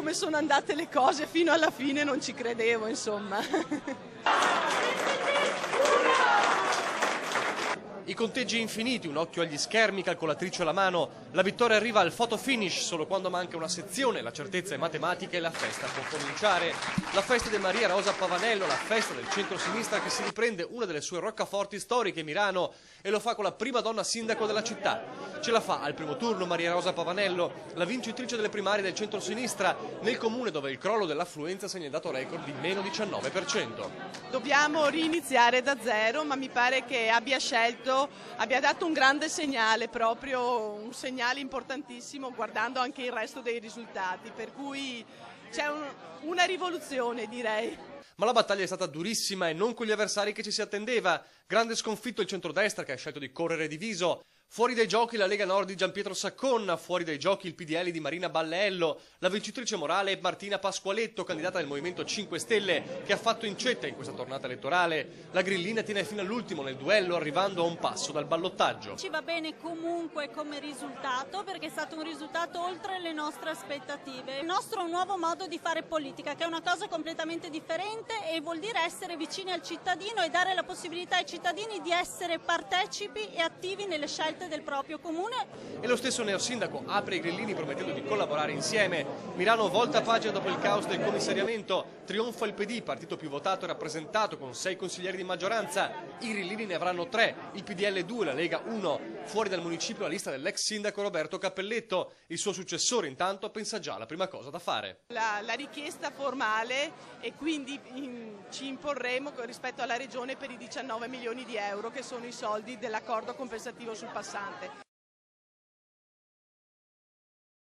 come sono andate le cose fino alla fine non ci credevo, insomma. I conteggi infiniti, un occhio agli schermi, calcolatrice alla mano. La vittoria arriva al photo finish solo quando manca una sezione, la certezza è matematica e la festa può cominciare. La festa di Maria Rosa Pavanello, la festa del centro-sinistra che si riprende una delle sue roccaforti storiche, Milano, e lo fa con la prima donna sindaco della città. Ce la fa al primo turno Maria Rosa Pavanello, la vincitrice delle primarie del centro-sinistra, nel comune dove il crollo dell'affluenza segna il dato record di meno 19%. Dobbiamo riniziare da zero, ma mi pare che abbia dato un grande segnale, proprio un segnale importantissimo, guardando anche il resto dei risultati, per cui c'è una rivoluzione, direi. Ma la battaglia è stata durissima e non con gli avversari che ci si attendeva. Grande sconfitto il centrodestra che ha scelto di correre diviso. Fuori dai giochi la Lega Nord di Gianpietro Sacconna, fuori dai giochi il PDL di Marina Balleello, la vincitrice morale è Martina Pasqualetto, candidata del Movimento 5 Stelle, che ha fatto incetta in questa tornata elettorale. La grillina tiene fino all'ultimo nel duello, arrivando a un passo dal ballottaggio. Ci va bene comunque come risultato, perché è stato un risultato oltre le nostre aspettative. Il nostro è un nuovo modo di fare politica, che è una cosa completamente differente e vuol dire essere vicini al cittadino e dare la possibilità ai cittadini di essere partecipi e attivi nelle scelte del proprio comune. E lo stesso neosindaco apre i grillini promettendo di collaborare insieme. Milano volta pagina dopo il caos del commissariamento, trionfa il PD, partito più votato e rappresentato con 6 consiglieri di maggioranza. I grillini ne avranno 3, il PDL 2, la Lega 1. Fuori dal municipio la lista dell'ex sindaco Roberto Cappelletto. Il suo successore intanto pensa già alla prima cosa da fare. La richiesta formale, e quindi ci imporremo rispetto alla Regione per i 19 milioni di euro che sono i soldi dell'accordo compensativo sul passante.